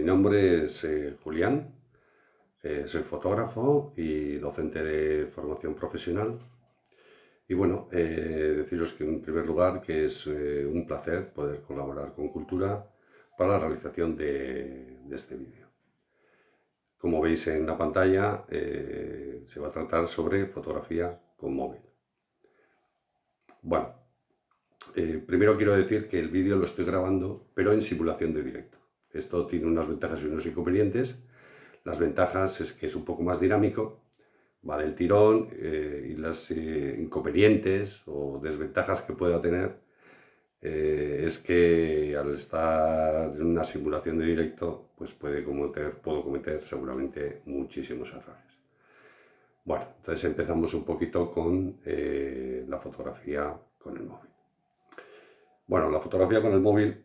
nombre es Julián, soy fotógrafo y docente de formación profesional. Y bueno, deciros que en primer lugar que es un placer poder colaborar con Cultura para la realización de este vídeo. Como veis en la pantalla, se va a tratar sobre fotografía con móvil. Bueno, primero quiero decir que el vídeo lo estoy grabando, pero en simulación de directo. Esto tiene unas ventajas y unos inconvenientes. Las ventajas es que es un poco más dinámico, va del tirón, y las inconvenientes o desventajas que pueda tener es que al estar en una simulación de directo, pues puedo cometer seguramente muchísimos errores. Bueno, entonces empezamos un poquito con la fotografía con el móvil. Bueno, la fotografía con el móvil,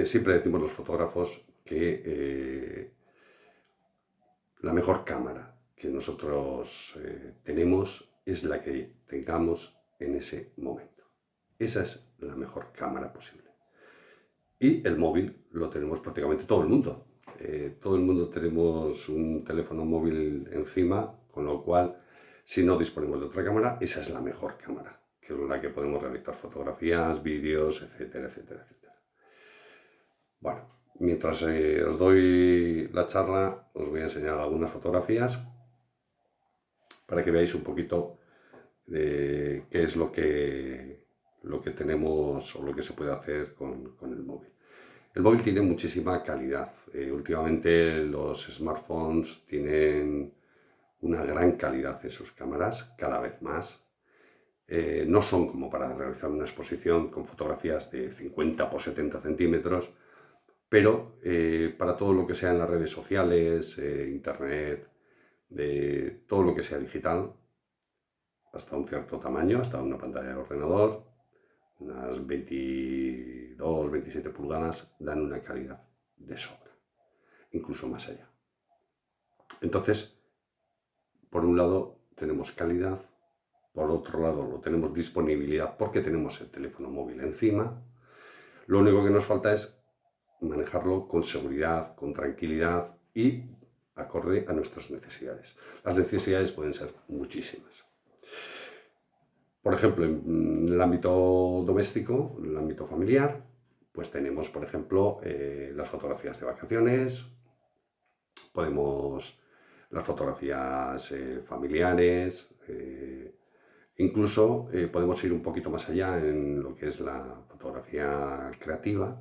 siempre decimos los fotógrafos que la mejor cámara que nosotros tenemos es la que tengamos en ese momento. Esa es la mejor cámara posible. Y el móvil lo tenemos prácticamente todo el mundo. Todo el mundo tenemos un teléfono móvil encima, con lo cual, si no disponemos de otra cámara, esa es la mejor cámara, que es la que podemos realizar fotografías, vídeos, etcétera, etcétera, etcétera. Bueno, mientras os doy la charla, os voy a enseñar algunas fotografías para que veáis un poquito de qué es lo que tenemos o lo que se puede hacer con el móvil. El móvil tiene muchísima calidad. Últimamente los smartphones tienen una gran calidad en sus cámaras, cada vez más. No son como para realizar una exposición con fotografías de 50 por 70 centímetros, pero para todo lo que sea en las redes sociales, internet, todo lo que sea digital, hasta un cierto tamaño, hasta una pantalla de ordenador, unas 22, 27 pulgadas, dan una calidad de sobra, incluso más allá. Entonces, por un lado tenemos calidad, por otro lado tenemos disponibilidad porque tenemos el teléfono móvil encima. Lo único que nos falta es manejarlo con seguridad, con tranquilidad y acorde a nuestras necesidades. Las necesidades pueden ser muchísimas. Por ejemplo, en el ámbito doméstico, en el ámbito familiar, pues tenemos, por ejemplo, las fotografías de vacaciones, podemos las fotografías familiares, incluso podemos ir un poquito más allá en lo que es la fotografía creativa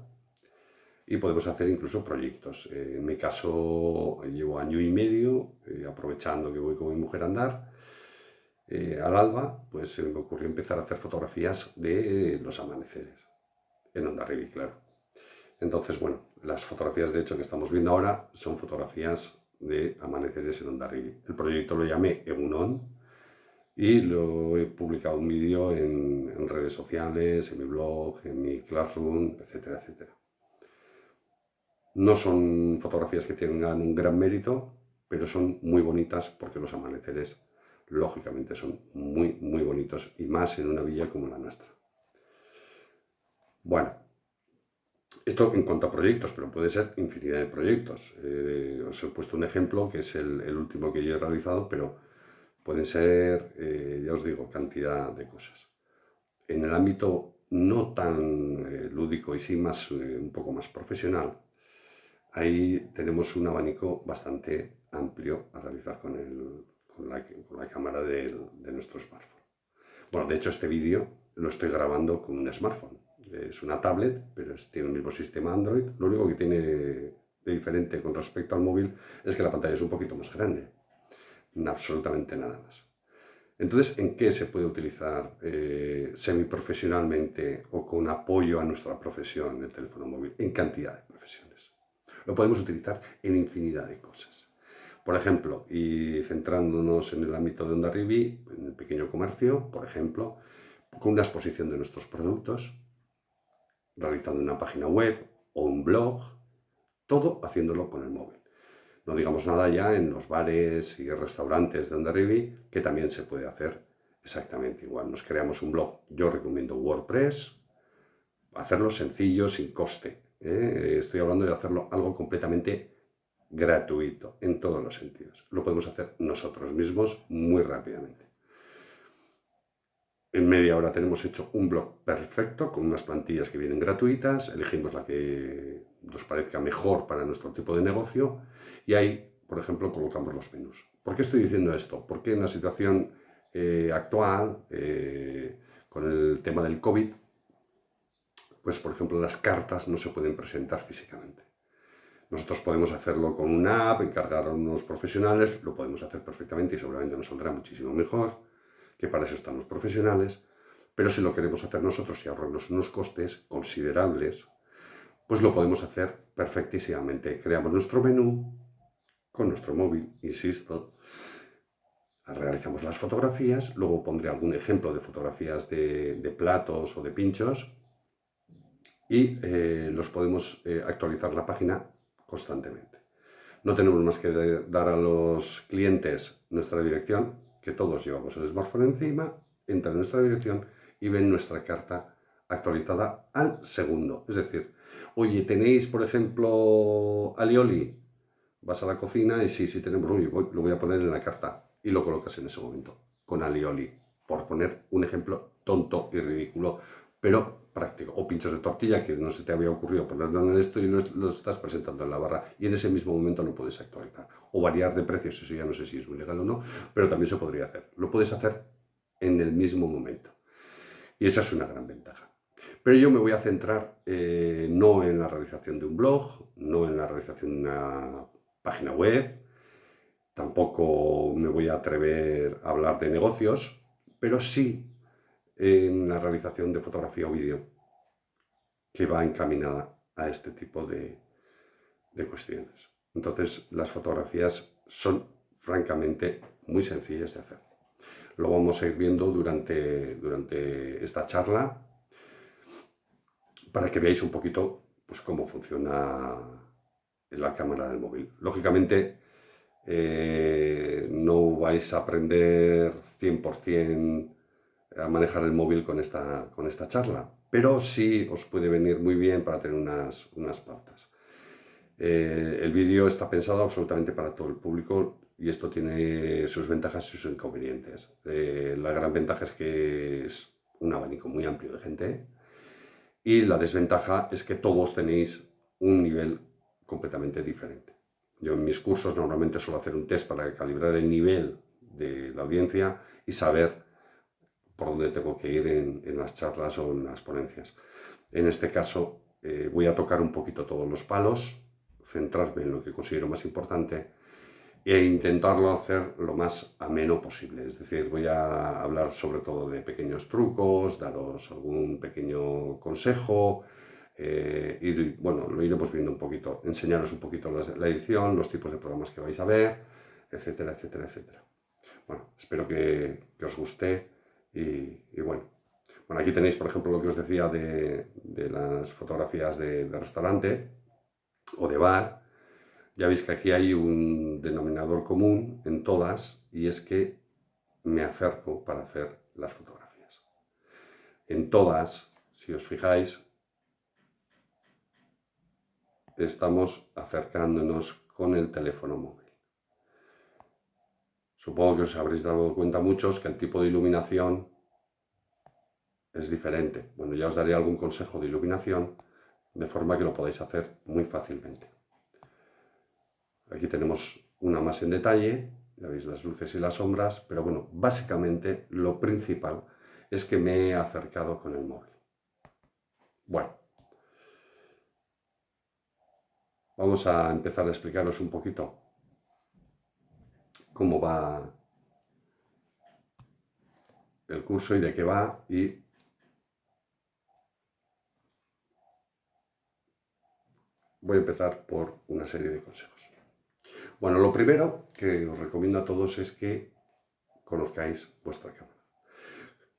y podemos hacer incluso proyectos. En mi caso llevo año y medio, aprovechando que voy con mi mujer a andar, al alba, pues se me ocurrió empezar a hacer fotografías de los amaneceres, en Hondarribia, claro. Entonces, bueno, las fotografías de hecho que estamos viendo ahora son fotografías de amaneceres en Hondarribia. El proyecto lo llamé Egunon y lo he publicado un vídeo en redes sociales, en mi blog, en mi Classroom, etcétera, etcétera. No son fotografías que tengan un gran mérito, pero son muy bonitas porque los amaneceres lógicamente son muy, muy bonitos y más en una villa como la nuestra. Bueno, esto en cuanto a proyectos, pero puede ser infinidad de proyectos. Os he puesto un ejemplo que es el último que yo he realizado, pero pueden ser, ya os digo, cantidad de cosas. En el ámbito no tan lúdico y sí más, un poco más profesional, ahí tenemos un abanico bastante amplio a realizar con la cámara de nuestro smartphone. Bueno, de hecho este vídeo lo estoy grabando con un smartphone. Es una tablet, pero tiene el mismo sistema Android. Lo único que tiene de diferente con respecto al móvil es que la pantalla es un poquito más grande. Absolutamente nada más. Entonces, ¿en qué se puede utilizar semiprofesionalmente o con apoyo a nuestra profesión el teléfono móvil? En cantidad de profesiones. Lo podemos utilizar en infinidad de cosas. Por ejemplo, y centrándonos en el ámbito de Hondarribia, en el pequeño comercio, por ejemplo, con una exposición de nuestros productos, realizando una página web o un blog, todo haciéndolo con el móvil. No digamos nada ya en los bares y restaurantes de Hondarribia, que también se puede hacer exactamente igual. Nos creamos un blog. Yo recomiendo WordPress, hacerlo sencillo, sin coste. Estoy hablando de hacerlo algo completamente gratuito en todos los sentidos. Lo podemos hacer nosotros mismos muy rápidamente. En media hora tenemos hecho un blog perfecto con unas plantillas que vienen gratuitas, elegimos la que nos parezca mejor para nuestro tipo de negocio y ahí, por ejemplo, colocamos los menús. ¿Por qué estoy diciendo esto? Porque en la situación actual, con el tema del COVID, pues por ejemplo las cartas no se pueden presentar físicamente. Nosotros podemos hacerlo con una app, encargar a unos profesionales, lo podemos hacer perfectamente y seguramente nos saldrá muchísimo mejor, que para eso están los profesionales, pero si lo queremos hacer nosotros y ahorrarnos unos costes considerables, pues lo podemos hacer perfectísimamente. Creamos nuestro menú con nuestro móvil, insisto, realizamos las fotografías, luego pondré algún ejemplo de fotografías de platos o de pinchos y los podemos actualizar la página constantemente. No tenemos más que dar a los clientes nuestra dirección, que todos llevamos el smartphone encima, entran en nuestra dirección y ven nuestra carta actualizada al segundo. Es decir, oye, ¿tenéis, por ejemplo, alioli? Vas a la cocina y sí tenemos, oye, lo voy a poner en la carta y lo colocas en ese momento, con alioli, por poner un ejemplo tonto y ridículo, pero práctico. O pinchos de tortilla, que no se te había ocurrido ponerlo en esto y lo estás presentando en la barra y en ese mismo momento lo puedes actualizar. O variar de precios, eso ya no sé si es muy legal o no, pero también se podría hacer. Lo puedes hacer en el mismo momento. Y esa es una gran ventaja. Pero yo me voy a centrar no en la realización de un blog, no en la realización de una página web, tampoco me voy a atrever a hablar de negocios, pero sí en la realización de fotografía o vídeo, que va encaminada a este tipo de cuestiones. Entonces, las fotografías son francamente muy sencillas de hacer. Lo vamos a ir viendo durante esta charla para que veáis un poquito pues, cómo funciona la cámara del móvil. Lógicamente, no vais a aprender 100% a manejar el móvil con esta charla, pero sí os puede venir muy bien para tener unas pautas. El vídeo está pensado absolutamente para todo el público y esto tiene sus ventajas y sus inconvenientes. La gran ventaja es que es un abanico muy amplio de gente y la desventaja es que todos tenéis un nivel completamente diferente. Yo en mis cursos normalmente suelo hacer un test para calibrar el nivel de la audiencia y saber por dónde tengo que ir en las charlas o en las ponencias. En este caso voy a tocar un poquito todos los palos, centrarme en lo que considero más importante e intentarlo hacer lo más ameno posible. Es decir, voy a hablar sobre todo de pequeños trucos, daros algún pequeño consejo y bueno, lo iremos viendo un poquito, enseñaros un poquito la edición, los tipos de programas que vais a ver, etcétera, etcétera, etcétera. Bueno, espero que os guste y bueno. Bueno, aquí tenéis, por ejemplo, lo que os decía de las fotografías de restaurante o de bar. Ya veis que aquí hay un denominador común en todas y es que me acerco para hacer las fotografías. En todas, si os fijáis, estamos acercándonos con el teléfono móvil. Supongo que os habréis dado cuenta muchos que el tipo de iluminación es diferente. Bueno, ya os daré algún consejo de iluminación de forma que lo podáis hacer muy fácilmente. Aquí tenemos una más en detalle, ya veis las luces y las sombras, pero bueno, básicamente lo principal es que me he acercado con el móvil. Bueno, vamos a empezar a explicaros un poquito cómo va el curso y de qué va y voy a empezar por una serie de consejos. Bueno, lo primero que os recomiendo a todos es que conozcáis vuestra cámara.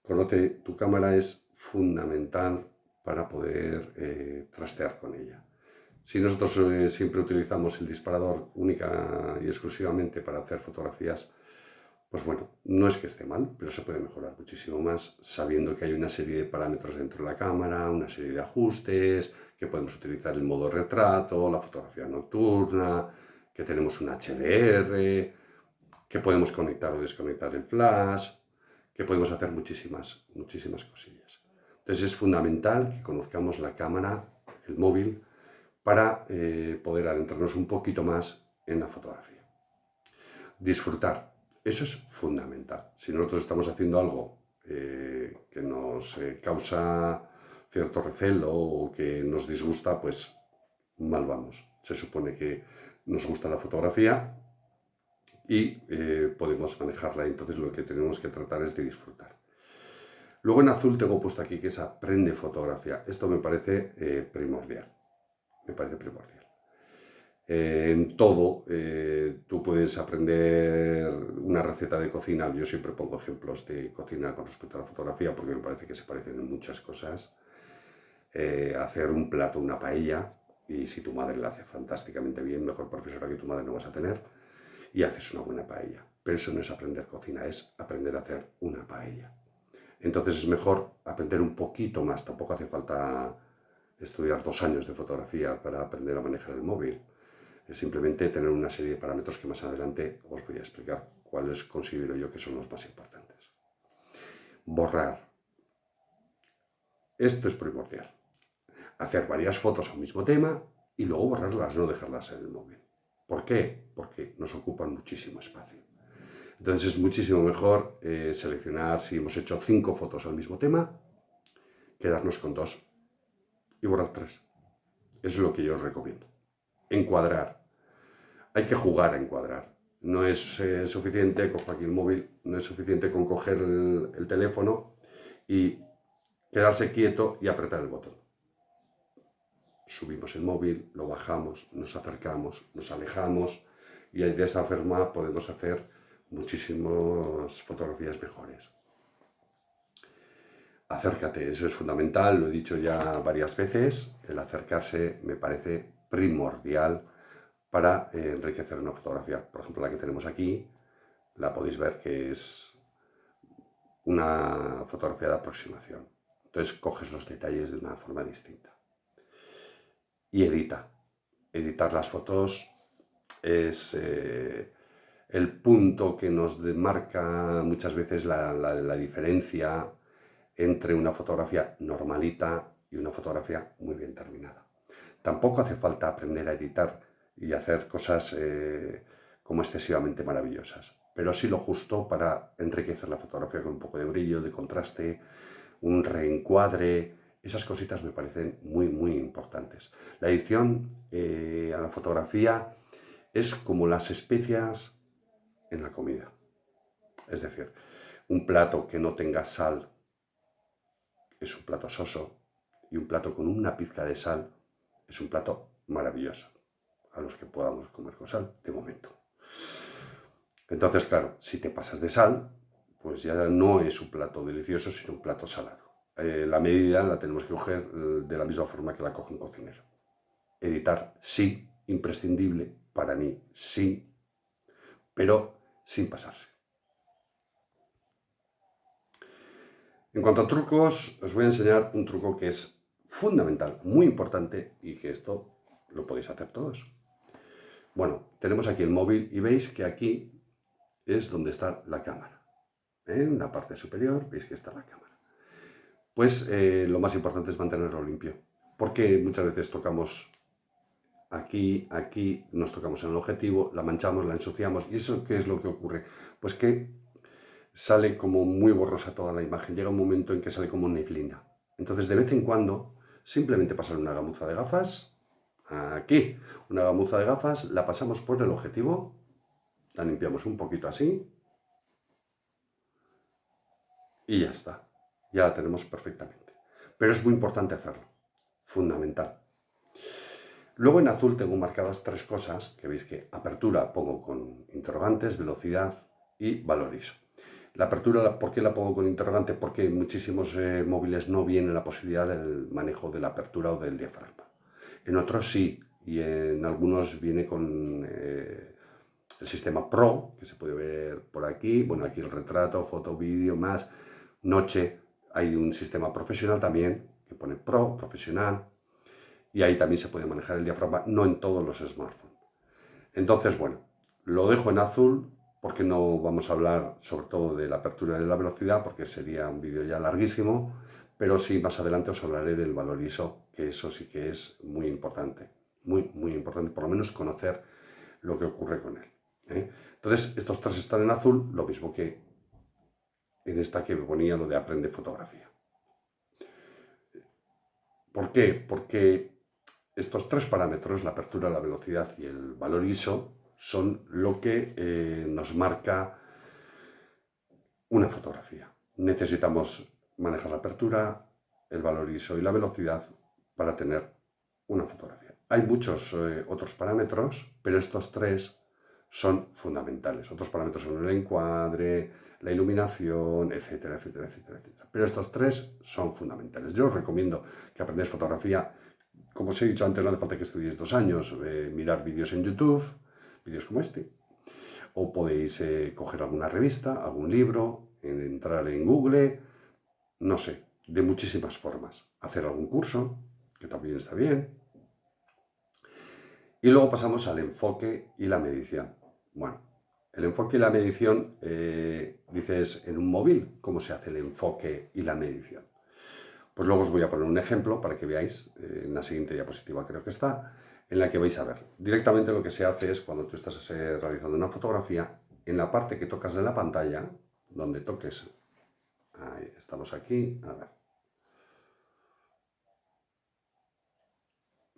Conoce tu cámara es fundamental para poder trastear con ella. Si nosotros siempre utilizamos el disparador única y exclusivamente para hacer fotografías, Pues bueno, no es que esté mal, pero se puede mejorar muchísimo más sabiendo que hay una serie de parámetros dentro de la cámara, una serie de ajustes, que podemos utilizar el modo retrato, la fotografía nocturna, que tenemos un HDR, que podemos conectar o desconectar el flash, que podemos hacer muchísimas cosillas. Entonces es fundamental que conozcamos la cámara, el móvil, para poder adentrarnos un poquito más en la fotografía. Disfrutar. Eso es fundamental. Si nosotros estamos haciendo algo que nos causa cierto recelo o que nos disgusta, pues mal vamos. Se supone que nos gusta la fotografía y podemos manejarla. Entonces lo que tenemos que tratar es de disfrutar. Luego en azul tengo puesto aquí que es aprende fotografía. Esto me parece primordial. Me parece primordial. En todo, tú puedes aprender una receta de cocina. Yo siempre pongo ejemplos de cocina con respecto a la fotografía porque me parece que se parecen en muchas cosas. Hacer un plato, una paella, y si tu madre la hace fantásticamente bien, mejor profesora que tu madre no vas a tener, y haces una buena paella. Pero eso no es aprender cocina, es aprender a hacer una paella. Entonces es mejor aprender un poquito más. Tampoco hace falta estudiar 2 años de fotografía para aprender a manejar el móvil. Es simplemente tener una serie de parámetros que más adelante os voy a explicar cuáles considero yo que son los más importantes. Borrar. Esto es primordial. Hacer varias fotos al mismo tema y luego borrarlas, no dejarlas en el móvil. ¿Por qué? Porque nos ocupan muchísimo espacio. Entonces es muchísimo mejor seleccionar, si hemos hecho 5 fotos al mismo tema, quedarnos con 2 y borrar 3. Es lo que yo os recomiendo. Encuadrar. Hay que jugar a encuadrar. No es suficiente, cojo aquí el móvil, no es suficiente con coger el teléfono y quedarse quieto y apretar el botón. Subimos el móvil, lo bajamos, nos acercamos, nos alejamos y de esa forma podemos hacer muchísimas fotografías mejores. Acércate, eso es fundamental, lo he dicho ya varias veces, el acercarse me parece primordial para enriquecer una fotografía. Por ejemplo, la que tenemos aquí, la podéis ver que es una fotografía de aproximación. Entonces coges los detalles de una forma distinta. Y edita. Editar las fotos es el punto que nos marca muchas veces la diferencia entre una fotografía normalita y una fotografía muy bien terminada. Tampoco hace falta aprender a editar y hacer cosas como excesivamente maravillosas, pero sí lo justo para enriquecer la fotografía con un poco de brillo, de contraste, un reencuadre. Esas cositas me parecen muy importantes. La edición a la fotografía es como las especias en la comida. Es decir, un plato que no tenga sal es un plato soso y un plato con una pizca de sal es un plato maravilloso a los que podamos comer con sal de momento. Entonces, claro, si te pasas de sal, pues ya no es un plato delicioso, sino un plato salado. La medida la tenemos que coger de la misma forma que la coge un cocinero. Editar, sí, imprescindible, para mí, sí, pero sin pasarse. En cuanto a trucos, os voy a enseñar un truco que es fundamental, muy importante, y que esto lo podéis hacer todos. Bueno, tenemos aquí el móvil y veis que aquí es donde está la cámara. En la parte superior veis que está la cámara. Pues lo más importante es mantenerlo limpio, porque muchas veces tocamos aquí, nos tocamos en el objetivo, la manchamos, la ensuciamos, y eso ¿qué es lo que ocurre? Pues que sale como muy borrosa toda la imagen, llega un momento en que sale como neblina. Entonces de vez en cuando simplemente pasar una gamuza de gafas, aquí, una gamuza de gafas, la pasamos por el objetivo, la limpiamos un poquito así, y ya está. Ya la tenemos perfectamente. Pero es muy importante hacerlo. Fundamental. Luego en azul tengo marcadas 3 cosas, que veis que apertura pongo con interrogantes, velocidad y valorizo. La apertura, ¿por qué la pongo con interrogante? Porque en muchísimos móviles no viene la posibilidad del manejo de la apertura o del diafragma. En otros sí, y en algunos viene con el sistema Pro, que se puede ver por aquí. Bueno, aquí el retrato, foto, vídeo, más noche. Hay un sistema profesional también, que pone Pro, profesional. Y ahí también se puede manejar el diafragma, no en todos los smartphones. Entonces, bueno, lo dejo en azul porque no vamos a hablar sobre todo de la apertura y de la velocidad, porque sería un vídeo ya larguísimo, pero sí más adelante os hablaré del valor ISO, que eso sí que es muy importante, muy importante, por lo menos conocer lo que ocurre con él. Entonces, estos tres están en azul, lo mismo que en esta que ponía lo de aprende fotografía. ¿Por qué? Porque estos tres parámetros, la apertura, la velocidad y el valor ISO, son lo que nos marca una fotografía. Necesitamos manejar la apertura, el valor ISO y la velocidad para tener una fotografía. Hay muchos otros parámetros, pero estos tres son fundamentales. Otros parámetros son el encuadre, la iluminación, etcétera, etcétera, etcétera, etcétera. Pero estos tres son fundamentales. Yo os recomiendo que aprendáis fotografía. Como os he dicho antes, no hace falta que estudiéis 2 años, mirar vídeos en YouTube, vídeos como este, o podéis coger alguna revista, algún libro, entrar en Google, no sé, de muchísimas formas. Hacer algún curso, que también está bien. Y luego pasamos al enfoque y la medición. Bueno, el enfoque y la medición, dices, en un móvil, ¿cómo se hace el enfoque y la medición? Pues luego os voy a poner un ejemplo para que veáis, en la siguiente diapositiva creo que está, en la que vais a ver. Directamente lo que se hace es, cuando tú estás realizando una fotografía, en la parte que tocas de la pantalla, donde toques, ahí estamos aquí, a ver.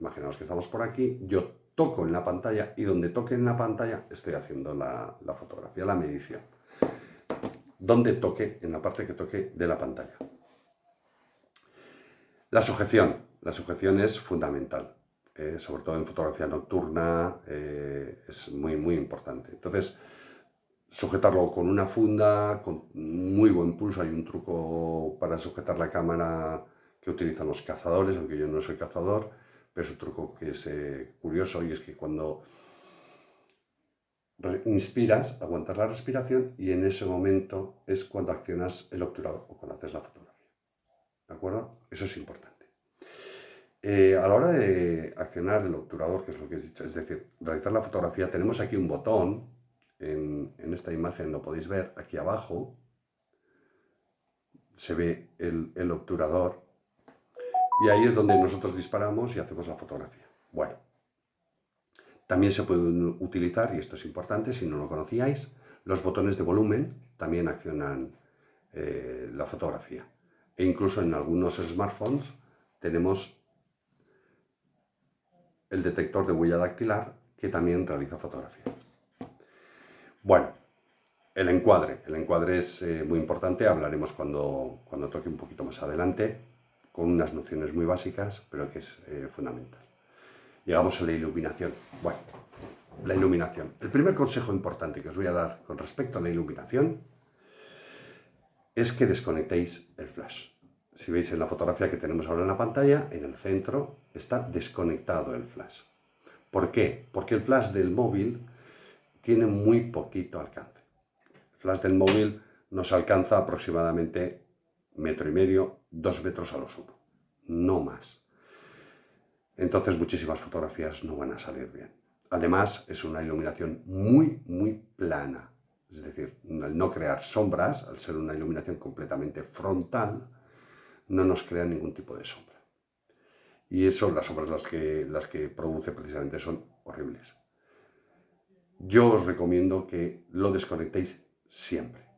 Imaginaos que estamos por aquí, yo toco en la pantalla y donde toque en la pantalla estoy haciendo la fotografía, la medición. Donde toque, en la parte que toque de la pantalla. La sujeción es fundamental, sobre todo en fotografía nocturna, es muy importante. Entonces, sujetarlo con una funda, con muy buen pulso. Hay un truco para sujetar la cámara que utilizan los cazadores, aunque yo no soy cazador, pero es un truco que es curioso, y es que cuando inspiras, aguantas la respiración y en ese momento es cuando accionas el obturador o cuando haces la fotografía. ¿De acuerdo? Eso es importante. A la hora de accionar el obturador, que es lo que he dicho, es decir, realizar la fotografía, tenemos aquí un botón, en esta imagen lo podéis ver, aquí abajo se ve el obturador, y ahí es donde nosotros disparamos y hacemos la fotografía. Bueno, también se pueden utilizar, y esto es importante si no lo conocíais, los botones de volumen también accionan la fotografía. E incluso en algunos smartphones tenemos el detector de huella dactilar que también realiza fotografía. Bueno, el encuadre es muy importante, hablaremos cuando toque un poquito más adelante, con unas nociones muy básicas, pero que es fundamental. Llegamos a la iluminación. Bueno, la iluminación. El primer consejo importante que os voy a dar con respecto a la iluminación es que desconectéis el flash. Si veis en la fotografía que tenemos ahora en la pantalla, en el centro está desconectado el flash. ¿Por qué? Porque el flash del móvil tiene muy poquito alcance. El flash del móvil nos alcanza aproximadamente 1,5 metros, 2 metros a lo sumo, no más. Entonces muchísimas fotografías no van a salir bien. Además, es una iluminación muy plana. Es decir, al no crear sombras, al ser una iluminación completamente frontal, no nos crea ningún tipo de sombra. Y eso, las sombras las que produce precisamente son horribles. Yo os recomiendo que lo desconectéis siempre.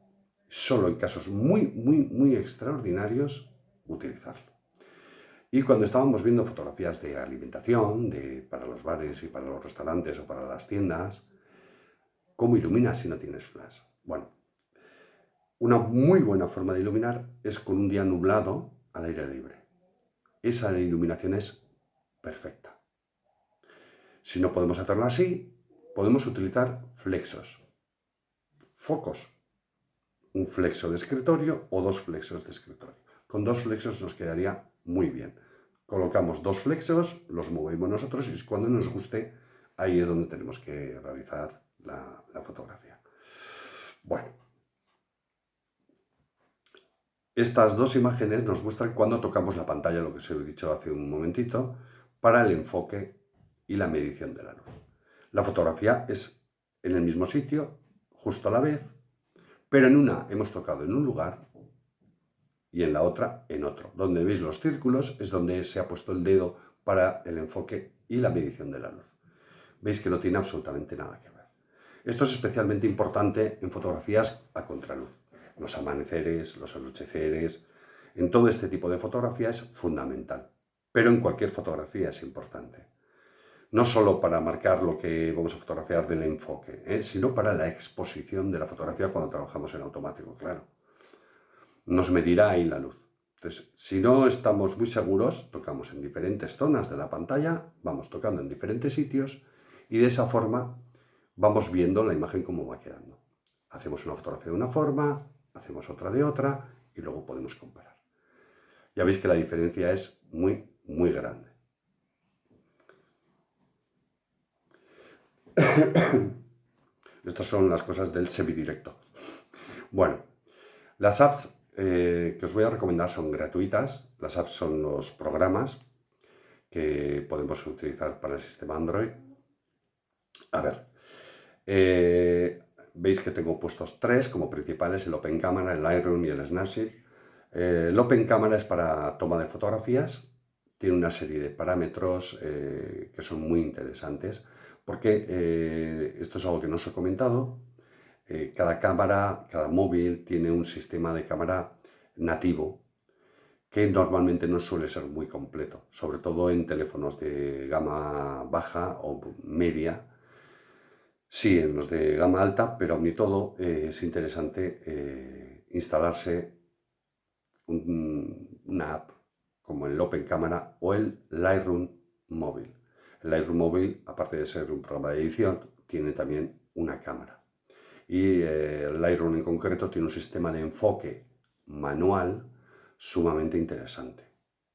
Solo en casos muy extraordinarios, utilizarlo. Y cuando estábamos viendo fotografías de alimentación, para los bares y para los restaurantes o para las tiendas, ¿cómo iluminas si no tienes flash? Bueno, una muy buena forma de iluminar es con un día nublado al aire libre. Esa iluminación es perfecta. Si no podemos hacerlo así, podemos utilizar flexos, focos, un flexo de escritorio o 2 flexos de escritorio. Con 2 flexos nos quedaría muy bien. Colocamos 2 flexos, los movemos nosotros y cuando nos guste, ahí es donde tenemos que realizar la fotografía. Bueno, estas dos imágenes nos muestran cuando tocamos la pantalla, lo que os he dicho hace un momentito, para el enfoque y la medición de la luz. La fotografía es en el mismo sitio, justo a la vez, pero en una hemos tocado en un lugar y en la otra en otro. Donde veis los círculos es donde se ha puesto el dedo para el enfoque y la medición de la luz. Veis que no tiene absolutamente nada que ver. Esto es especialmente importante en fotografías a contraluz. Los amaneceres, los anocheceres, en todo este tipo de fotografía es fundamental. Pero en cualquier fotografía es importante. No solo para marcar lo que vamos a fotografiar del enfoque, sino para la exposición de la fotografía cuando trabajamos en automático, claro. Nos medirá ahí la luz. Entonces, si no estamos muy seguros, tocamos en diferentes zonas de la pantalla, vamos tocando en diferentes sitios y de esa forma vamos viendo la imagen cómo va quedando. Hacemos una fotografía de una forma, hacemos otra de otra y luego podemos comparar. Ya veis que la diferencia es muy, muy grande. Estas son las cosas del semidirecto. Bueno, las apps que os voy a recomendar son gratuitas. Las apps son los programas que podemos utilizar para el sistema Android. A ver, veis que tengo puestos 3 como principales: el Open Camera, el Lightroom y el Snapseed. El Open Camera es para toma de fotografías. Tiene una serie de parámetros que son muy interesantes, porque esto es algo que no os he comentado. Cada cámara, cada móvil tiene un sistema de cámara nativo que normalmente no suele ser muy completo, sobre todo en teléfonos de gama baja o media. Sí, en los de gama alta, pero aún y todo es interesante instalarse una app como el Open Camera o el Lightroom móvil. El Lightroom móvil, aparte de ser un programa de edición, tiene también una cámara. Y el Lightroom en concreto tiene un sistema de enfoque manual sumamente interesante.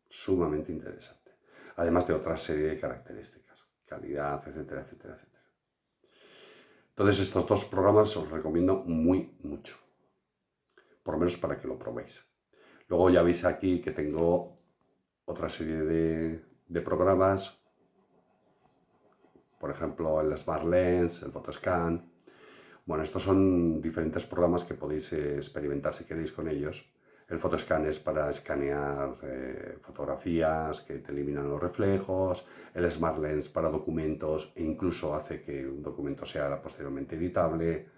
Sumamente interesante. Además de otra serie de características, calidad, etcétera, etcétera, etcétera. Entonces estos dos programas os recomiendo mucho. Por lo menos para que lo probéis. Luego ya veis aquí que tengo otra serie de programas. Por ejemplo, el Smart Lens, el Photoscan. Bueno, estos son diferentes programas que podéis experimentar si queréis con ellos. El Photoscan es para escanear fotografías que te eliminan los reflejos. El Smart Lens para documentos e incluso hace que un documento sea posteriormente editable.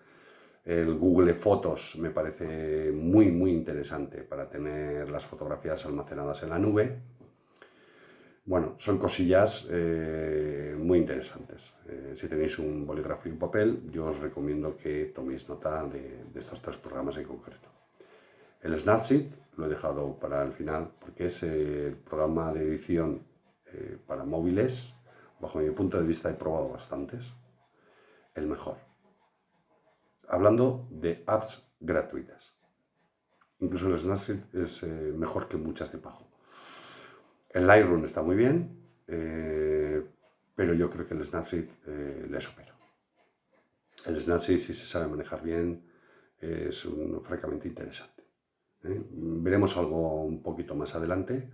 El Google Fotos me parece muy interesante para tener las fotografías almacenadas en la nube. Bueno, son cosillas muy interesantes. Si tenéis un bolígrafo y un papel, yo os recomiendo que toméis nota de estos 3 programas en concreto. El Snapseed lo he dejado para el final porque es el programa de edición para móviles. Bajo mi punto de vista he probado bastantes. El mejor. Hablando de apps gratuitas. Incluso el Snapseed es mejor que muchas de pago. El Lightroom está muy bien, pero yo creo que el Snapseed le supera. El Snapseed, si se sabe manejar bien, es francamente interesante. Veremos algo un poquito más adelante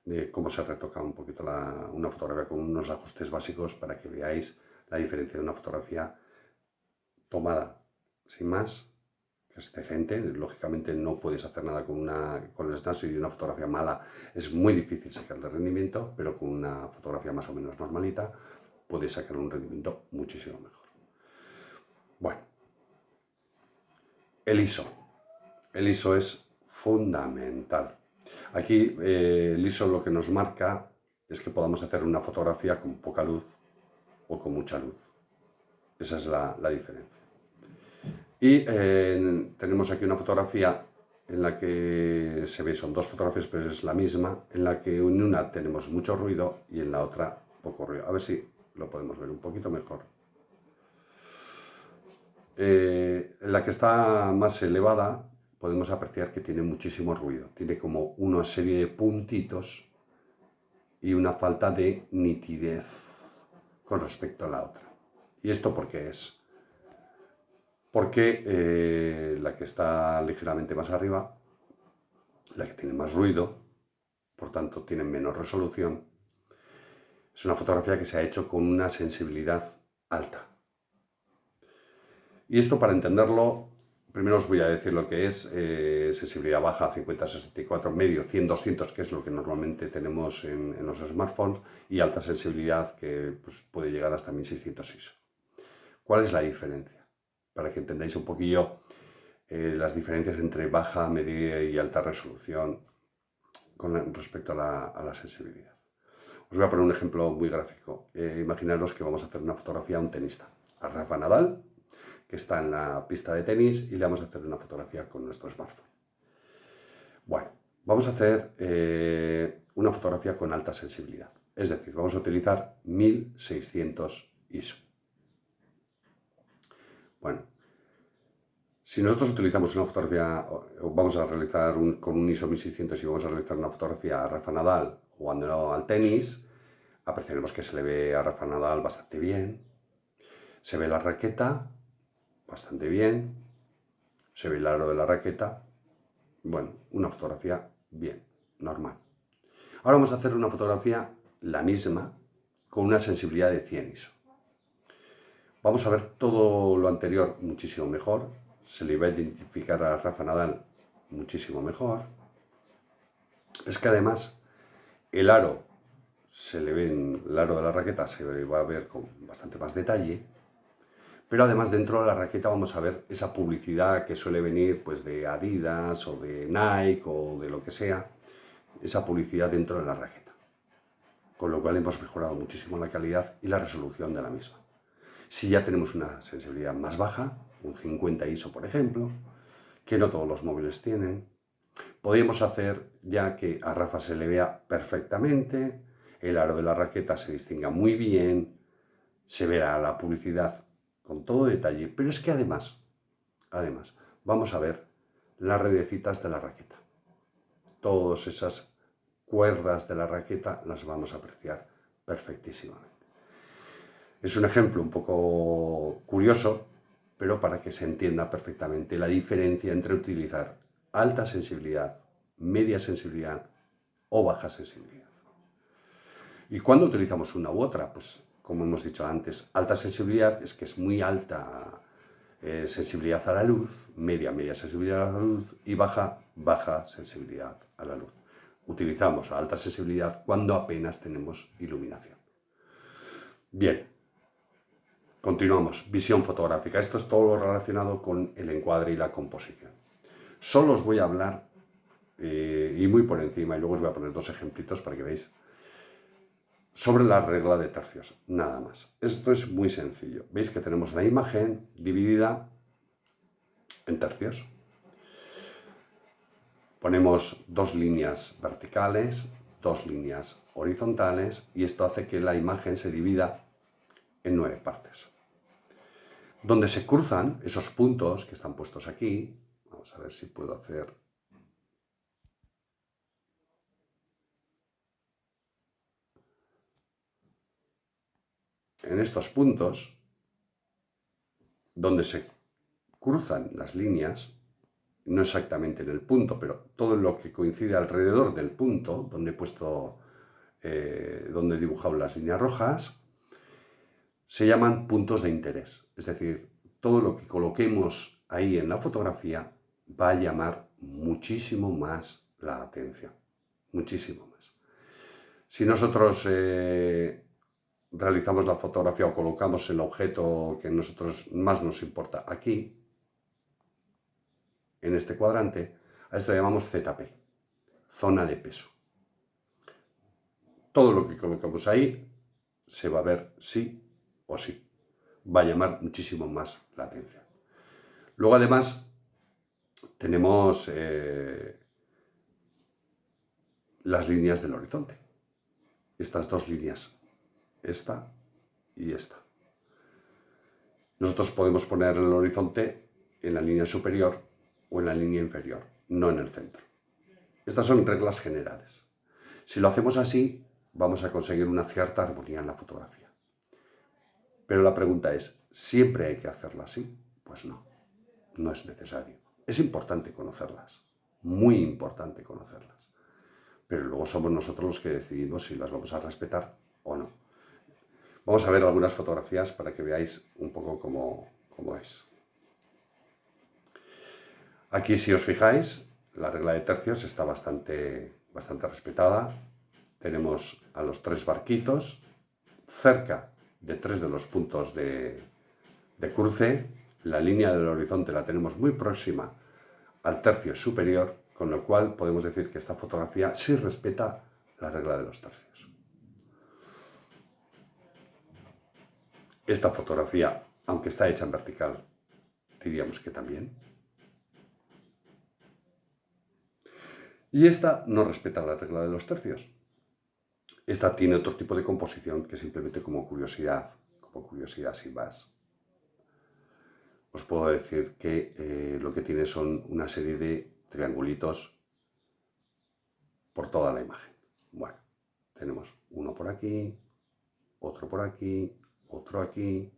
de cómo se retoca un poquito una fotografía con unos ajustes básicos para que veáis la diferencia de una fotografía tomada sin más, que es decente. Lógicamente no puedes hacer nada con el Snapseed y una fotografía mala es muy difícil sacarle rendimiento, pero con una fotografía más o menos normalita puedes sacar un rendimiento muchísimo mejor. Bueno, el ISO. El ISO es fundamental. Aquí el ISO lo que nos marca es que podamos hacer una fotografía con poca luz o con mucha luz. Esa es la diferencia. Y tenemos aquí una fotografía en la que se ve, son 2 fotografías, pero es la misma, en la que en una tenemos mucho ruido y en la otra poco ruido. A ver si lo podemos ver un poquito mejor. En la que está más elevada podemos apreciar que tiene muchísimo ruido. Tiene como una serie de puntitos y una falta de nitidez con respecto a la otra. ¿Y esto por qué es? porque la que está ligeramente más arriba, la que tiene más ruido, por tanto tiene menos resolución, es una fotografía que se ha hecho con una sensibilidad alta. Y esto, para entenderlo, primero os voy a decir lo que es sensibilidad baja, 50-64, medio, 100-200, que es lo que normalmente tenemos en los smartphones, y alta sensibilidad, que pues, puede llegar hasta 1600 ISO. ¿Cuál es la diferencia? Para que entendáis un poquillo las diferencias entre baja, media y alta resolución con respecto a la sensibilidad. Os voy a poner un ejemplo muy gráfico. Imaginaros que vamos a hacer una fotografía a un tenista, a Rafa Nadal, que está en la pista de tenis, y le vamos a hacer una fotografía con nuestro smartphone. Bueno, vamos a hacer una fotografía con alta sensibilidad. Es decir, vamos a utilizar 1600 ISO. Bueno, si nosotros utilizamos una fotografía, o vamos a realizar con un ISO 1600 y vamos a realizar una fotografía a Rafa Nadal jugando al tenis, apreciaremos que se le ve a Rafa Nadal bastante bien, se ve la raqueta bastante bien, se ve el aro de la raqueta, bueno, una fotografía bien, normal. Ahora vamos a hacer una fotografía, la misma, con una sensibilidad de 100 ISO. Vamos a ver todo lo anterior muchísimo mejor, se le va a identificar a Rafa Nadal muchísimo mejor. Es que además el aro, se le ve en el aro de la raqueta, se va a ver con bastante más detalle. Pero además dentro de la raqueta vamos a ver esa publicidad que suele venir pues de Adidas o de Nike o de lo que sea, esa publicidad dentro de la raqueta. Con lo cual hemos mejorado muchísimo la calidad y la resolución de la misma. Si ya tenemos una sensibilidad más baja, un 50 ISO por ejemplo, que no todos los móviles tienen, podemos hacer ya que a Rafa se le vea perfectamente, el aro de la raqueta se distinga muy bien, se verá la publicidad con todo detalle, pero es que además, vamos a ver las redecitas de la raqueta. Todas esas cuerdas de la raqueta las vamos a apreciar perfectísimamente. Es un ejemplo un poco curioso, pero para que se entienda perfectamente la diferencia entre utilizar alta sensibilidad, media sensibilidad o baja sensibilidad. ¿Y cuándo utilizamos una u otra? Pues como hemos dicho antes, alta sensibilidad es que es muy alta sensibilidad a la luz, media sensibilidad a la luz, y baja sensibilidad a la luz. Utilizamos la alta sensibilidad cuando apenas tenemos iluminación. Bien, continuamos. Visión fotográfica. Esto es todo lo relacionado con el encuadre y la composición. Solo os voy a hablar, y muy por encima, y luego os voy a poner dos ejemplitos para que veáis, sobre la regla de tercios, nada más. Esto es muy sencillo. Veis que tenemos la imagen dividida en tercios. Ponemos dos líneas verticales, dos líneas horizontales, y esto hace que la imagen se divida en 9 partes. Donde se cruzan esos puntos que están puestos aquí, vamos a ver si puedo hacer... En estos puntos, donde se cruzan las líneas, no exactamente en el punto, pero todo lo que coincide alrededor del punto, donde he puesto, donde he dibujado las líneas rojas, se llaman puntos de interés. Es decir, todo lo que coloquemos ahí en la fotografía va a llamar muchísimo más la atención, muchísimo más. Si nosotros realizamos la fotografía o colocamos el objeto que a nosotros más nos importa aquí, en este cuadrante, a esto llamamos ZP, zona de peso. Todo lo que colocamos ahí se va a ver sí o sí. Va a llamar muchísimo más la atención. Luego además tenemos las líneas del horizonte. Estas dos líneas, esta y esta. Nosotros podemos poner el horizonte en la línea superior o en la línea inferior, no en el centro. Estas son reglas generales. Si lo hacemos así, vamos a conseguir una cierta armonía en la fotografía. Pero la pregunta es, ¿siempre hay que hacerlo así? Pues no. no es necesario. Es importante conocerlas, muy importante conocerlas, pero luego somos nosotros los que decidimos si las vamos a respetar o no. Vamos a ver algunas fotografías para que veáis un poco cómo es. Aquí, si os fijáis, la regla de tercios está bastante respetada. Tenemos a los 3 barquitos cerca de 3 de los puntos de cruce. La línea del horizonte la tenemos muy próxima al tercio superior, con lo cual podemos decir que esta fotografía sí respeta la regla de los tercios. Esta fotografía, aunque está hecha en vertical, diríamos que también. Y esta no respeta la regla de los tercios. Esta tiene otro tipo de composición que simplemente como curiosidad sin más. Os puedo decir que lo que tiene son una serie de triangulitos por toda la imagen. Bueno, tenemos uno por aquí, otro por aquí, otro aquí,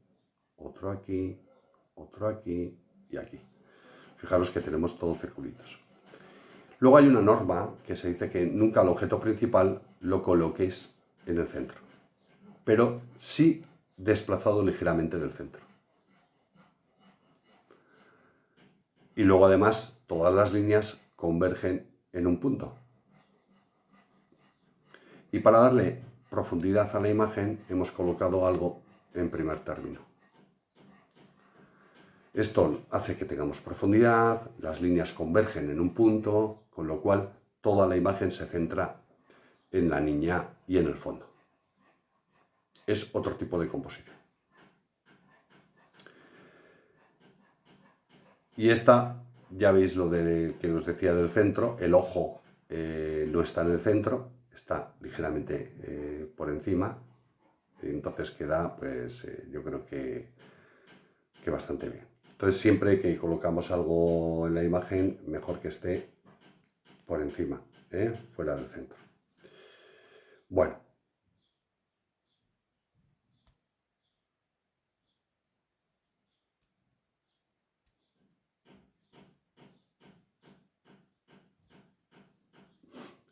otro aquí, otro aquí y aquí. Fijaros que tenemos todos circulitos. Luego hay una norma que se dice que nunca el objeto principal lo coloquéis en el centro, pero sí desplazado ligeramente del centro. Y luego además todas las líneas convergen en un punto. Y para darle profundidad a la imagen hemos colocado algo en primer término. Esto hace que tengamos profundidad, las líneas convergen en un punto, con lo cual toda la imagen se centra en la niña y en el fondo. Es otro tipo de composición. Y esta, ya veis lo que os decía del centro, el ojo no está en el centro, está ligeramente por encima, y entonces queda, pues yo creo que bastante bien. Entonces siempre que colocamos algo en la imagen, mejor que esté por encima, fuera del centro. Bueno.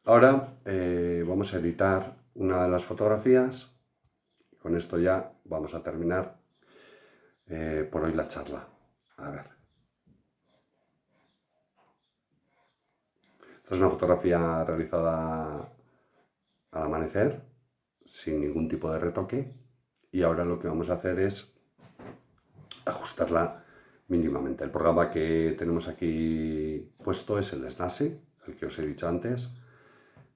Ahora vamos a editar una de las fotografías. Con esto ya vamos a terminar por hoy la charla. A ver. Esta es una fotografía realizada al amanecer, sin ningún tipo de retoque. Y ahora lo que vamos a hacer es ajustarla mínimamente. El programa que tenemos aquí puesto es el Snapseed, el que os he dicho antes.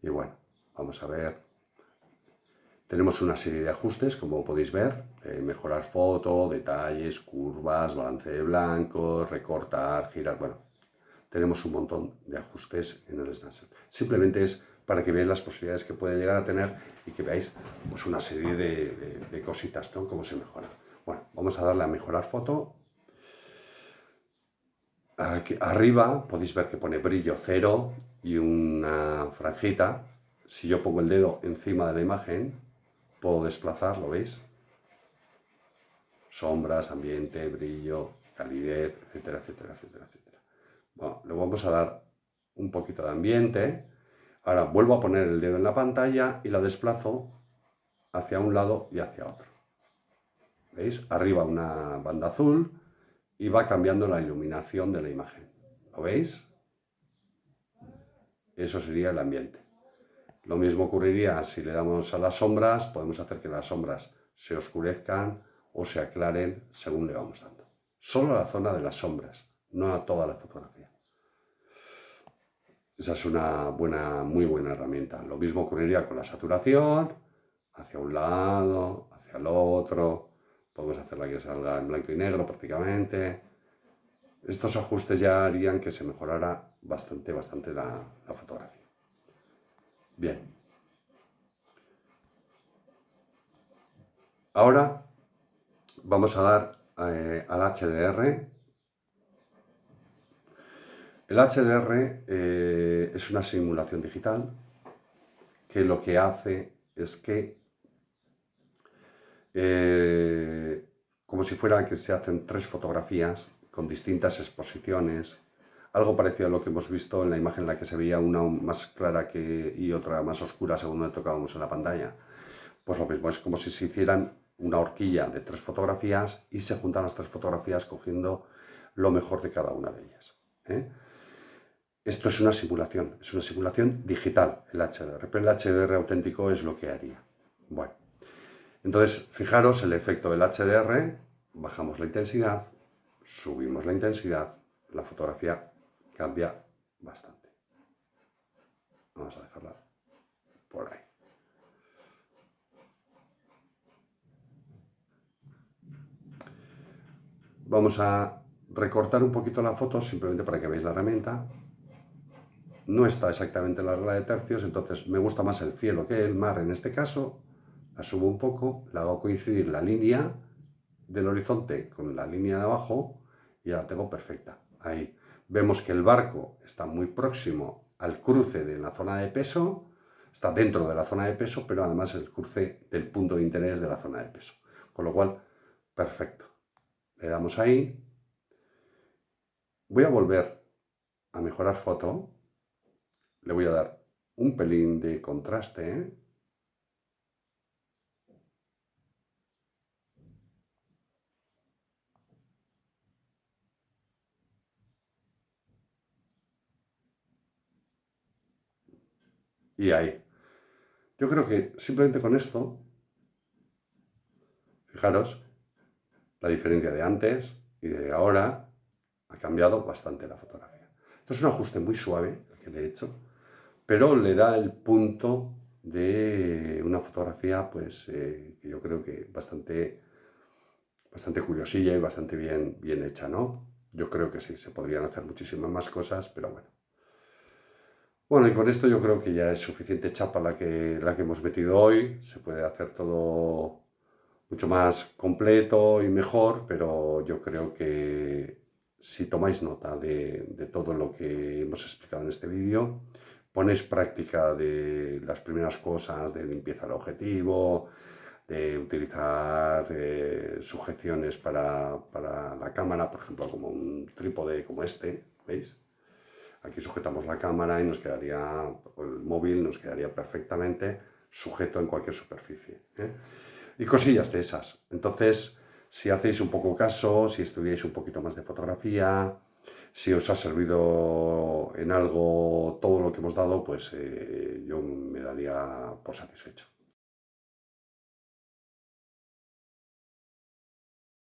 Y bueno, vamos a ver. Tenemos una serie de ajustes, como podéis ver, mejorar foto, detalles, curvas, balance de blancos, recortar, girar, bueno, tenemos un montón de ajustes en el Snapseed. Simplemente es para que veáis las posibilidades que puede llegar a tener y que veáis pues, una serie de cositas, ¿no? Cómo se mejora. Bueno, vamos a darle a mejorar foto. Aquí arriba podéis ver que pone brillo 0 y una franjita. Si yo pongo el dedo encima de la imagen, puedo desplazar, ¿lo veis? Sombras, ambiente, brillo, calidez, etcétera, etcétera, etcétera, etcétera. Bueno, le vamos a dar un poquito de ambiente. Ahora vuelvo a poner el dedo en la pantalla y la desplazo hacia un lado y hacia otro. ¿Veis? Arriba una banda azul y va cambiando la iluminación de la imagen. ¿Lo veis? Eso sería el ambiente. Lo mismo ocurriría si le damos a las sombras, podemos hacer que las sombras se oscurezcan o se aclaren según le vamos dando. Solo a la zona de las sombras, no a toda la fotografía. Esa es una muy buena herramienta. Lo mismo ocurriría con la saturación, hacia un lado, hacia el otro. Podemos hacerla que salga en blanco y negro prácticamente. Estos ajustes ya harían que se mejorara bastante la fotografía. Bien. Ahora vamos a dar al HDR. El HDR es una simulación digital que lo que hace es que, como si fuera que se hacen 3 fotografías, con distintas exposiciones, algo parecido a lo que hemos visto en la imagen en la que se veía una más clara y otra más oscura según lo tocábamos en la pantalla. Pues lo mismo, es como si se hicieran una horquilla de 3 fotografías y se juntan las 3 fotografías cogiendo lo mejor de cada una de ellas. Esto es una simulación digital, el HDR, pero el HDR auténtico es lo que haría. Bueno, entonces fijaros el efecto del HDR, bajamos la intensidad, subimos la intensidad, la fotografía cambia bastante. Vamos a dejarla por ahí. Vamos a recortar un poquito la foto simplemente para que veáis la herramienta. No está exactamente en la regla de tercios, entonces me gusta más el cielo que el mar en este caso. La subo un poco, la hago coincidir la línea del horizonte con la línea de abajo y ya la tengo perfecta. Ahí vemos que el barco está muy próximo al cruce de la zona de peso, está dentro de la zona de peso, pero además el cruce del punto de interés de la zona de peso. Con lo cual, perfecto. Le damos ahí. Voy a volver a mejorar foto. Le voy a dar un pelín de contraste. Y ahí. Yo creo que simplemente con esto, fijaros, la diferencia de antes y de ahora ha cambiado bastante la fotografía. Esto es un ajuste muy suave el que le he hecho, pero le da el punto de una fotografía pues que yo creo que bastante curiosilla y bastante bien hecha, ¿no? Yo creo que sí, se podrían hacer muchísimas más cosas, pero bueno. Bueno, y con esto yo creo que ya es suficiente chapa la que hemos metido hoy. Se puede hacer todo mucho más completo y mejor, pero yo creo que si tomáis nota de todo lo que hemos explicado en este vídeo, ponéis práctica de las primeras cosas, de limpieza del objetivo, de utilizar sujeciones para la cámara, por ejemplo, como un trípode como este, ¿veis? Aquí sujetamos la cámara y nos quedaría, el móvil nos quedaría perfectamente sujeto en cualquier superficie. Y cosillas de esas. Entonces, si hacéis un poco caso, si estudiáis un poquito más de fotografía, si os ha servido en algo todo lo que hemos dado, pues yo me daría por satisfecho.